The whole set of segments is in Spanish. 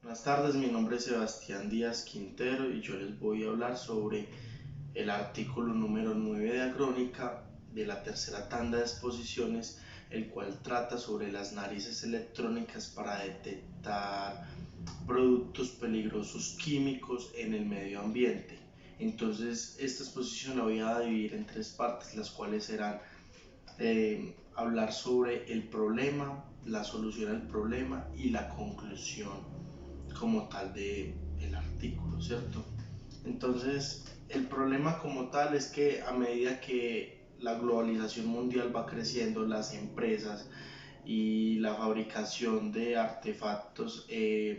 Buenas tardes, mi nombre es Sebastián Díaz Quintero y yo les voy a hablar sobre el artículo número 9 de Agrónica de la tercera tanda de exposiciones, el cual trata sobre las narices electrónicas para detectar productos peligrosos químicos en el medio ambiente. Entonces, esta exposición la voy a dividir en tres partes, las cuales serán hablar sobre el problema, la solución al problema y la conclusión como tal de el artículo, ¿cierto? Entonces, el problema como tal es que a medida que la globalización mundial va creciendo, las empresas y la fabricación de artefactos se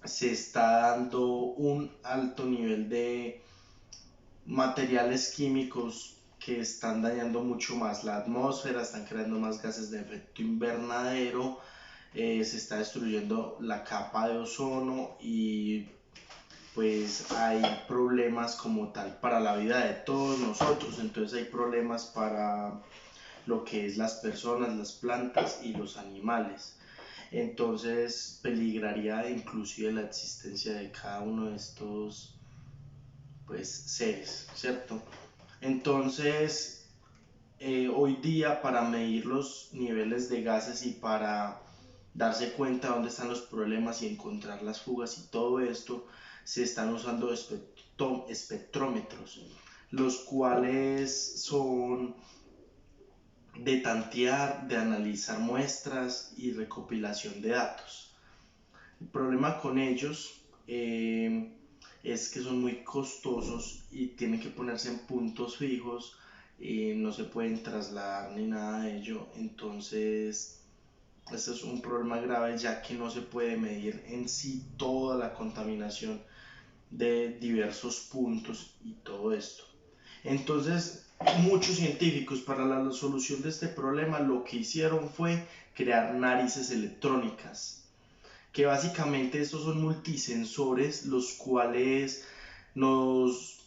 está dando un alto nivel de materiales químicos que están dañando mucho más la atmósfera, están creando más gases de efecto invernadero, se está destruyendo la capa de ozono y pues hay problemas como tal para la vida de todos nosotros, entonces hay problemas para lo que es las personas, las plantas y los animales. Entonces peligraría inclusive la existencia de cada uno de estos pues seres, ¿cierto? Entonces hoy día para medir los niveles de gases y para darse cuenta dónde están los problemas y encontrar las fugas y todo esto, se están usando espectrómetros, los cuales son de tantear, de analizar muestras y recopilación de datos. El problema con ellos es que son muy costosos y tienen que ponerse en puntos fijos, no se pueden trasladar ni nada de ello, entonces este es un problema grave ya que no se puede medir en sí toda la contaminación de diversos puntos y todo esto. Entonces, muchos científicos para la solución de este problema lo que hicieron fue crear narices electrónicas, que básicamente estos son multisensores, los cuales nos,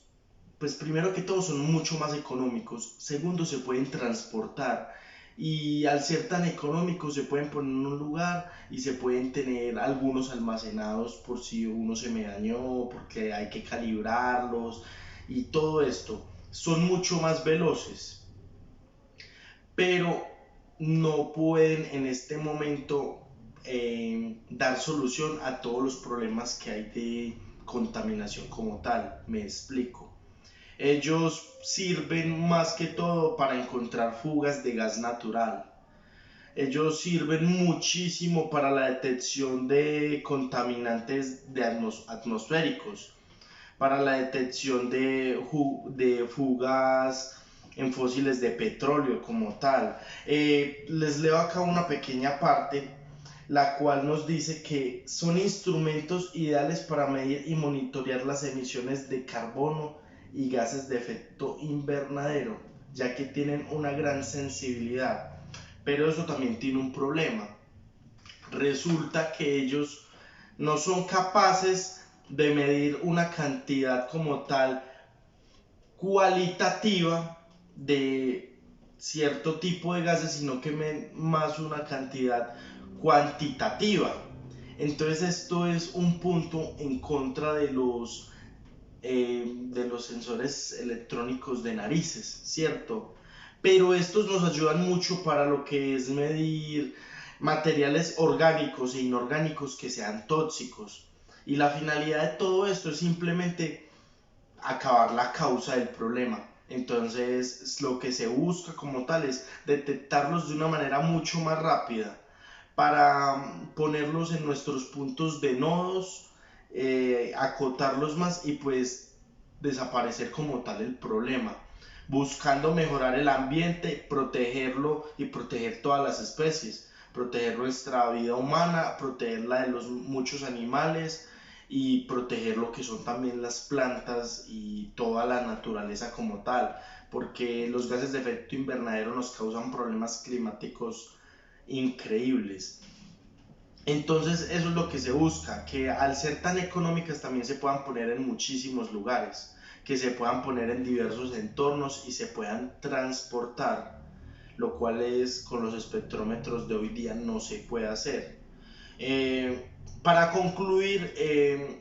pues primero que todo son mucho más económicos, segundo se pueden transportar y al ser tan económicos se pueden poner en un lugar y se pueden tener algunos almacenados por si uno se me dañó, porque hay que calibrarlos y todo esto. Son mucho más veloces, pero no pueden en este momento dar solución a todos los problemas que hay de contaminación como tal. Me explico. Ellos sirven más que todo para encontrar fugas de gas natural. Ellos sirven muchísimo para la detección de contaminantes de atmosféricos, para la detección de fugas en fósiles de petróleo como tal. Les leo acá una pequeña parte, la cual nos dice que son instrumentos ideales para medir y monitorear las emisiones de carbono y gases de efecto invernadero, ya que tienen una gran sensibilidad. Pero eso también tiene un problema. Resulta que ellos no son capaces de medir una cantidad como tal cualitativa de cierto tipo de gases, sino que más una cantidad cuantitativa. Entonces esto es un punto en contra de los sensores electrónicos de narices, ¿cierto? Pero estos nos ayudan mucho para lo que es medir materiales orgánicos e inorgánicos que sean tóxicos. Y la finalidad de todo esto es simplemente acabar la causa del problema. Entonces, lo que se busca como tal es detectarlos de una manera mucho más rápida para ponerlos en nuestros puntos de nodos, acotarlos más y pues desaparecer como tal el problema, buscando mejorar el ambiente, protegerlo y proteger todas las especies, proteger nuestra vida humana, proteger la de los muchos animales y proteger lo que son también las plantas y toda la naturaleza como tal, porque los gases de efecto invernadero nos causan problemas climáticos increíbles. Entonces eso es lo que se busca, que al ser tan económicas también se puedan poner en muchísimos lugares, que se puedan poner en diversos entornos y se puedan transportar, lo cual es con los espectrómetros de hoy día no se puede hacer. Para concluir,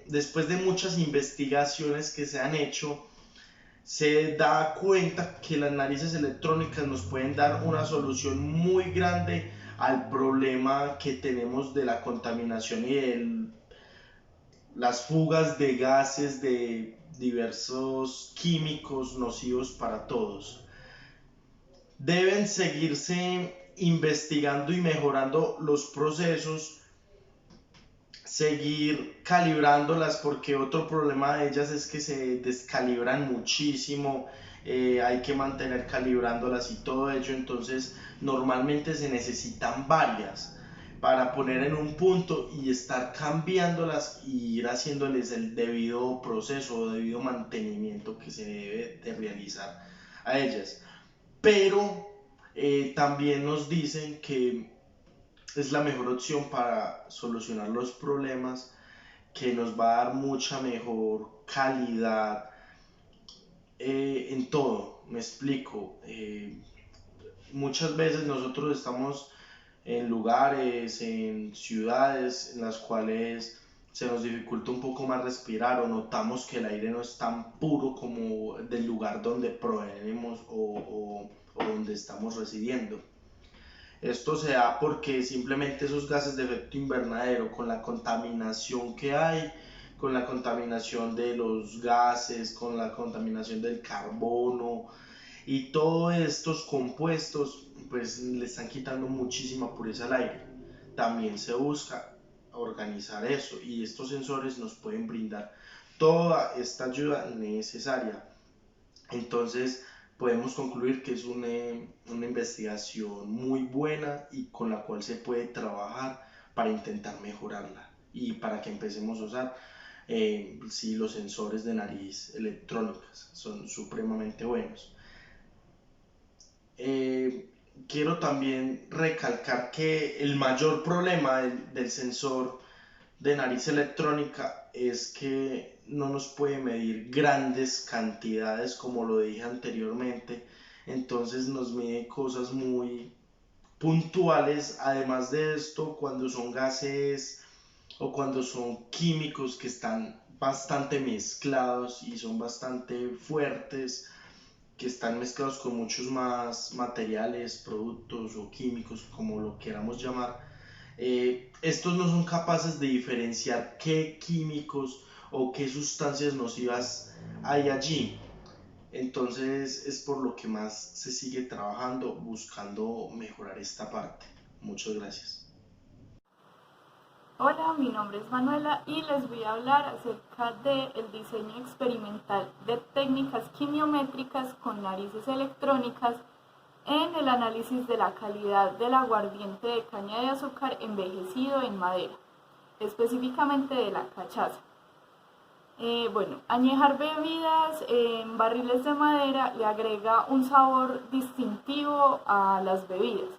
después de muchas investigaciones que se han hecho, se da cuenta que las narices electrónicas nos pueden dar una solución muy grande al problema que tenemos de la contaminación y de las fugas de gases de diversos químicos nocivos para todos. Deben seguirse investigando y mejorando los procesos, seguir calibrándolas, porque otro problema de ellas es que se descalibran muchísimo. Hay que mantener calibrándolas y todo ello, entonces normalmente se necesitan varias para poner en un punto y estar cambiándolas y ir haciéndoles el debido proceso o debido mantenimiento que se debe de realizar a ellas. Pero también nos dicen que es la mejor opción para solucionar los problemas, que nos va a dar mucha mejor calidad en todo. Me explico. Muchas veces nosotros estamos en lugares, en ciudades en las cuales se nos dificulta un poco más respirar, o notamos que el aire no es tan puro como del lugar donde provenimos o donde estamos residiendo. Esto se da porque simplemente esos gases de efecto invernadero, con la contaminación que hay, con la contaminación de los gases, con la contaminación del carbono y todos estos compuestos, pues le están quitando muchísima pureza al aire. También se busca organizar eso, y estos sensores nos pueden brindar toda esta ayuda necesaria. Entonces podemos concluir que es una investigación muy buena y con la cual se puede trabajar para intentar mejorarla y para que empecemos a usar sí, los sensores de nariz electrónicas. Son supremamente buenos. Quiero también recalcar que el mayor problema del sensor de nariz electrónica es que no nos puede medir grandes cantidades, como lo dije anteriormente. Entonces nos mide cosas muy puntuales. Además de esto, cuando son gases o cuando son químicos que están bastante mezclados y son bastante fuertes, que están mezclados con muchos más materiales, productos o químicos, como lo queramos llamar, estos no son capaces de diferenciar qué químicos o qué sustancias nocivas hay allí. Entonces es por lo que más se sigue trabajando, buscando mejorar esta parte. Muchas gracias. Hola, mi nombre es Manuela y les voy a hablar acerca del diseño experimental de técnicas quimiométricas con narices electrónicas en el análisis de la calidad del aguardiente de caña de azúcar envejecido en madera, específicamente de la cachaza. Añejar bebidas en barriles de madera le agrega un sabor distintivo a las bebidas.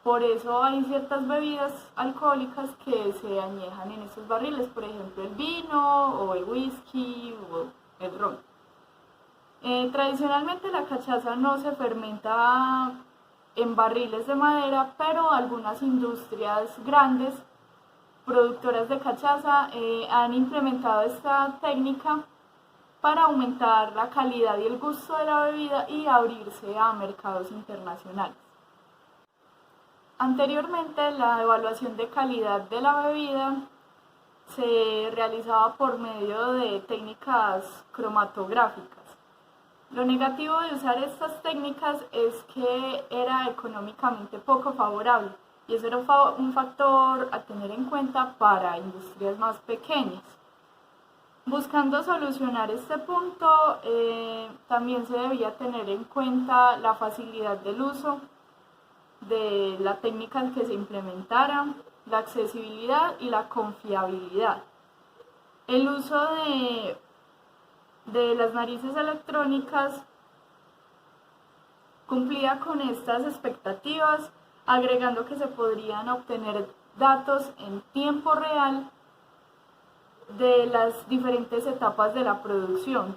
Por eso hay ciertas bebidas alcohólicas que se añejan en estos barriles, por ejemplo el vino o el whisky o el ron. Tradicionalmente la cachaza no se fermenta en barriles de madera, pero algunas industrias grandes productoras de cachaza han implementado esta técnica para aumentar la calidad y el gusto de la bebida y abrirse a mercados internacionales. Anteriormente, la evaluación de calidad de la bebida se realizaba por medio de técnicas cromatográficas. Lo negativo de usar estas técnicas es que era económicamente poco favorable, y eso era un factor a tener en cuenta para industrias más pequeñas. Buscando solucionar este punto, también se debía tener en cuenta la facilidad del uso de la técnica que se implementara, la accesibilidad y la confiabilidad. El uso de las narices electrónicas cumplía con estas expectativas, agregando que se podrían obtener datos en tiempo real de las diferentes etapas de la producción,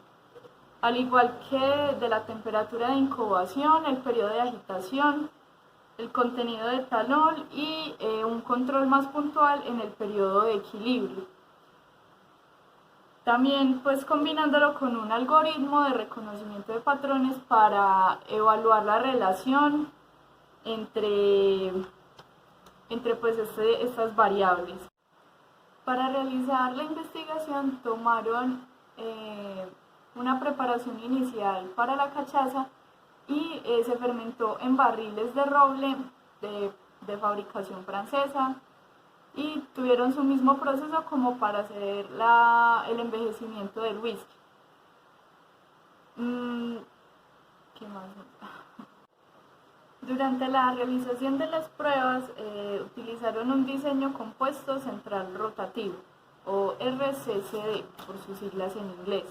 al igual que de la temperatura de incubación, el periodo de agitación el contenido de etanol y un control más puntual en el periodo de equilibrio. También pues combinándolo con un algoritmo de reconocimiento de patrones para evaluar la relación entre pues estas variables. Para realizar la investigación tomaron una preparación inicial para la cachaza y se fermentó en barriles de roble de fabricación francesa y tuvieron su mismo proceso como para hacer el envejecimiento del whisky. ¿Qué más? Durante la realización de las pruebas utilizaron un diseño compuesto central rotativo, o RCCD por sus siglas en inglés,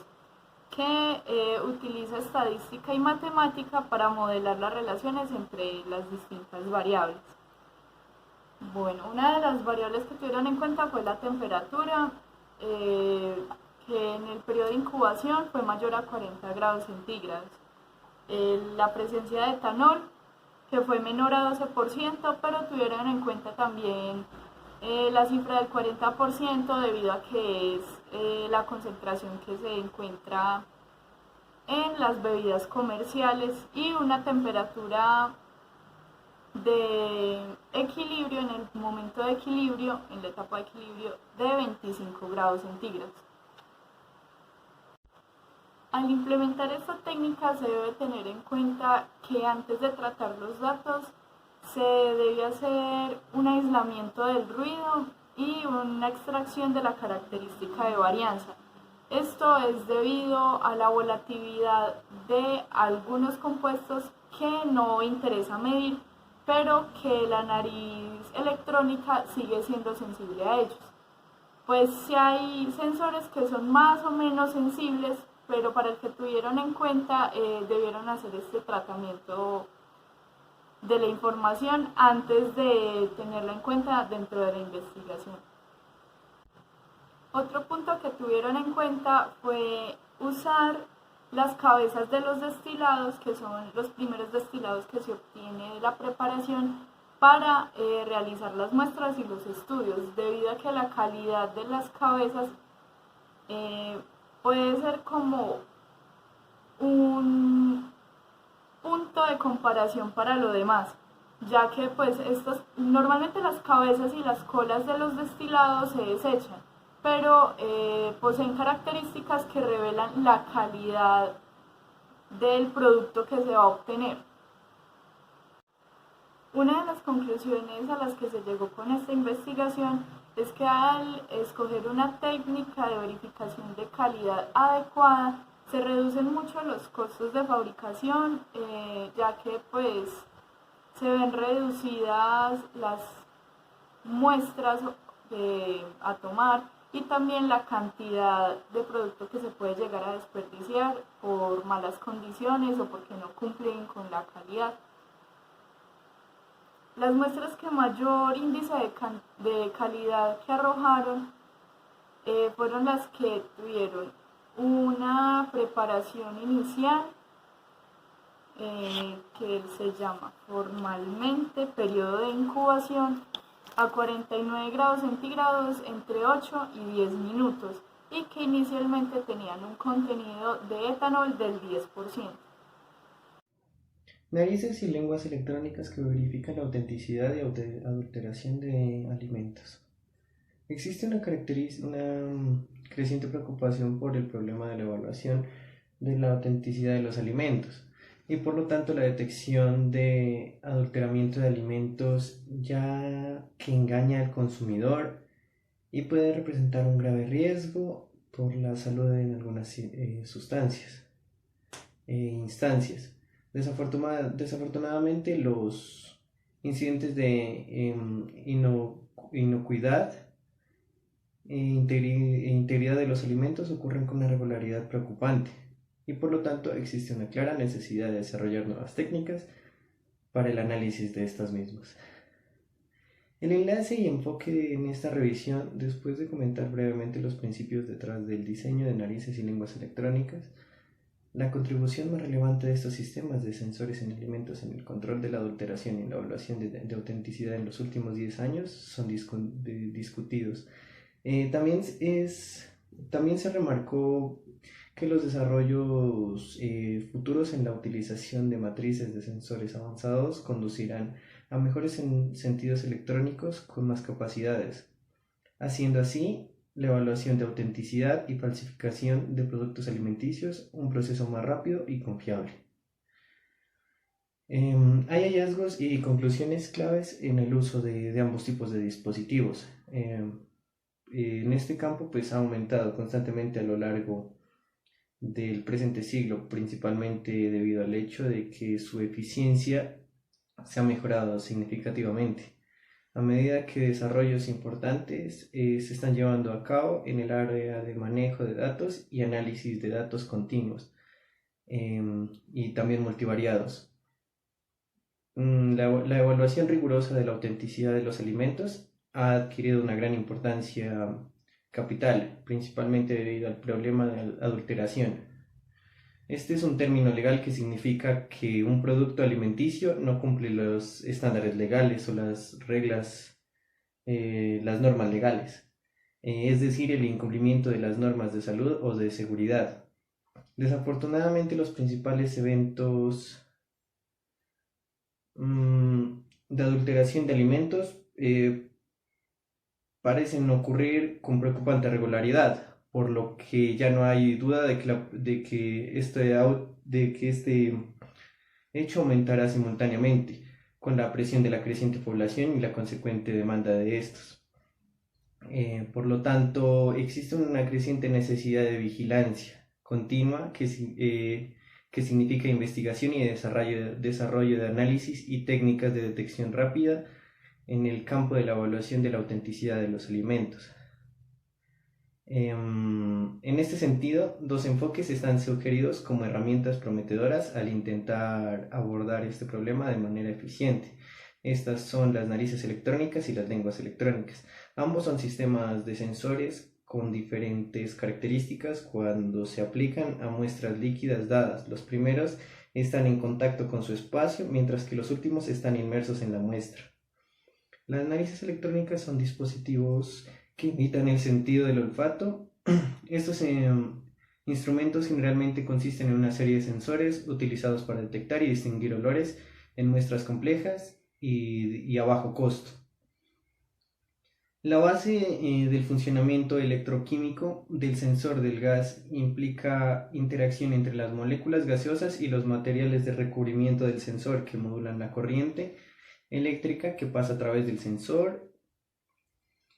que utiliza estadística y matemática para modelar las relaciones entre las distintas variables. Bueno, una de las variables que tuvieron en cuenta fue la temperatura, que en el periodo de incubación fue mayor a 40 grados centígrados. La presencia de etanol, que fue menor a 12%, pero tuvieron en cuenta también la cifra del 40% debido a que es la concentración que se encuentra en las bebidas comerciales y una temperatura de equilibrio en el momento de equilibrio, en la etapa de equilibrio, de 25 grados centígrados. Al implementar esta técnica se debe tener en cuenta que antes de tratar los datos se debe hacer un aislamiento del ruido y una extracción de la característica de varianza. Esto es debido a la volatilidad de algunos compuestos que no interesa medir, pero que la nariz electrónica sigue siendo sensible a ellos. Pues sí hay sensores que son más o menos sensibles, pero para el que tuvieron en cuenta debieron hacer este tratamiento de la información antes de tenerla en cuenta dentro de la investigación. Otro punto que tuvieron en cuenta fue usar las cabezas de los destilados, que son los primeros destilados que se obtiene de la preparación, para realizar las muestras y los estudios, debido a que la calidad de las cabezas puede ser como un punto de comparación para lo demás, ya que pues normalmente las cabezas y las colas de los destilados se desechan, pero poseen características que revelan la calidad del producto que se va a obtener. Una de las conclusiones a las que se llegó con esta investigación es que al escoger una técnica de verificación de calidad adecuada, se reducen mucho los costos de fabricación, ya que pues se ven reducidas las muestras a tomar y también la cantidad de producto que se puede llegar a desperdiciar por malas condiciones o porque no cumplen con la calidad. Las muestras que mayor índice de calidad que arrojaron fueron las que tuvieron una preparación inicial que se llama formalmente periodo de incubación a 49 grados centígrados entre 8 y 10 minutos y que inicialmente tenían un contenido de etanol del 10%. Narices y lenguas electrónicas que verifican la autenticidad y adulteración de alimentos. Existe una creciente preocupación por el problema de la evaluación de la autenticidad de los alimentos y por lo tanto la detección de adulteramiento de alimentos, ya que engaña al consumidor y puede representar un grave riesgo por la salud en algunas sustancias e instancias. Desafortunadamente, los incidentes de inocuidad e integridad de los alimentos ocurren con una regularidad preocupante y por lo tanto existe una clara necesidad de desarrollar nuevas técnicas para el análisis de estas mismas. El enlace y enfoque en esta revisión, después de comentar brevemente los principios detrás del diseño de narices y lenguas electrónicas, La contribución más relevante de estos sistemas de sensores en alimentos en el control de la adulteración y en la evaluación de autenticidad en los últimos 10 años son discutidos. También se remarcó que los desarrollos futuros en la utilización de matrices de sensores avanzados conducirán a mejores sentidos electrónicos con más capacidades, haciendo así la evaluación de autenticidad y falsificación de productos alimenticios un proceso más rápido y confiable. Hay hallazgos y conclusiones claves en el uso de ambos tipos de dispositivos. En este campo pues ha aumentado constantemente a lo largo del presente siglo, principalmente debido al hecho de que su eficiencia se ha mejorado significativamente a medida que desarrollos importantes se están llevando a cabo en el área de manejo de datos y análisis de datos continuos y también multivariados. La evaluación rigurosa de la autenticidad de los alimentos ha adquirido una gran importancia capital, principalmente debido al problema de adulteración. Este es un término legal que significa que un producto alimenticio no cumple los estándares legales o las reglas, las normas legales, es decir, el incumplimiento de las normas de salud o de seguridad. Desafortunadamente, los principales eventos de adulteración de alimentos parecen ocurrir con preocupante regularidad, por lo que ya no hay duda de que este hecho aumentará simultáneamente con la presión de la creciente población y la consecuente demanda de estos. Por lo tanto, existe una creciente necesidad de vigilancia continua que significa investigación y desarrollo de análisis y técnicas de detección rápida en el campo de la evaluación de la autenticidad de los alimentos. En este sentido, dos enfoques están sugeridos como herramientas prometedoras al intentar abordar este problema de manera eficiente. Estas son las narices electrónicas y las lenguas electrónicas. Ambos son sistemas de sensores con diferentes características cuando se aplican a muestras líquidas dadas. Los primeros están en contacto con su espacio, mientras que los últimos están inmersos en la muestra. Las narices electrónicas son dispositivos que imitan el sentido del olfato. Estos instrumentos generalmente consisten en una serie de sensores utilizados para detectar y distinguir olores en muestras complejas y a bajo costo. La base del funcionamiento electroquímico del sensor del gas implica interacción entre las moléculas gaseosas y los materiales de recubrimiento del sensor que modulan la corriente eléctrica que pasa a través del sensor,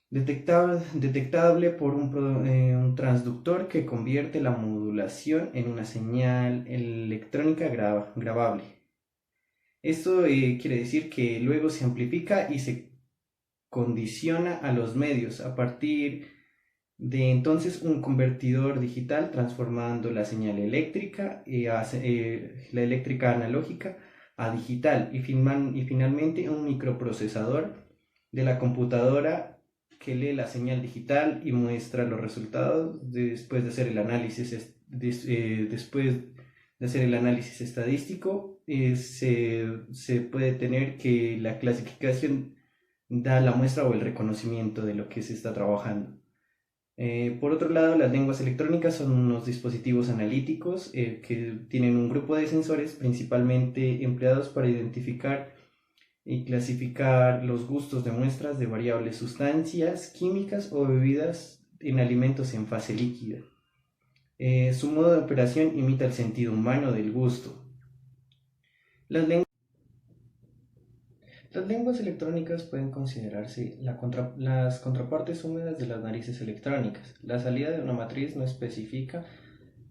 detectable por un transductor que convierte la modulación en una señal electrónica grabable. Esto quiere decir que luego se amplifica y se condiciona a los medios a partir de entonces un convertidor digital transformando la señal eléctrica, la eléctrica analógica a digital y finalmente un microprocesador de la computadora que lee la señal digital y muestra los resultados después de hacer el análisis estadístico. Se puede tener que la clasificación da la muestra o el reconocimiento de lo que se está trabajando. Por otro lado, las lenguas electrónicas son unos dispositivos analíticos que tienen un grupo de sensores principalmente empleados para identificar y clasificar los gustos de muestras de variables sustancias químicas o bebidas en alimentos en fase líquida. Su modo de operación imita el sentido humano del gusto. Las lenguas electrónicas pueden considerarse las contrapartes húmedas de las narices electrónicas. La salida de una matriz no específica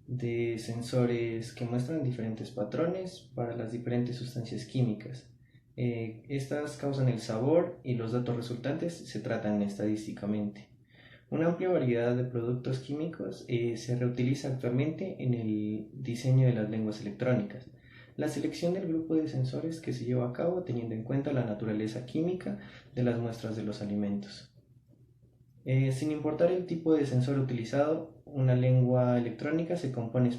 de sensores que muestran diferentes patrones para las diferentes sustancias químicas. Estas causan el sabor y los datos resultantes se tratan estadísticamente. Una amplia variedad de productos químicos se reutiliza actualmente en el diseño de las lenguas electrónicas. La selección del grupo de sensores que se lleva a cabo teniendo en cuenta la naturaleza química de las muestras de los alimentos. Sin importar el tipo de sensor utilizado, una lengua electrónica se compone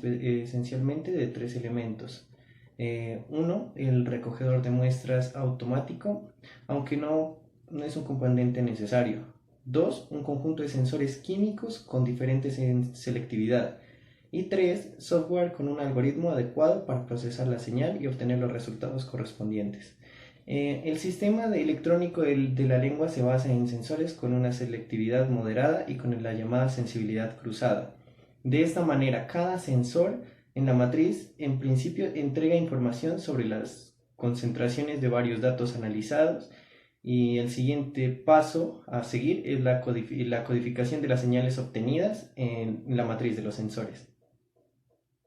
esencialmente de tres elementos. Uno, el recogedor de muestras automático, aunque no es un componente necesario. Dos, un conjunto de sensores químicos con diferentes selectividad. Y tres, software con un algoritmo adecuado para procesar la señal y obtener los resultados correspondientes. El sistema electrónico de la lengua se basa en sensores con una selectividad moderada y con la llamada sensibilidad cruzada. De esta manera, cada sensor en la matriz en principio entrega información sobre las concentraciones de varios datos analizados, y el siguiente paso a seguir es la codificación de las señales obtenidas en la matriz de los sensores.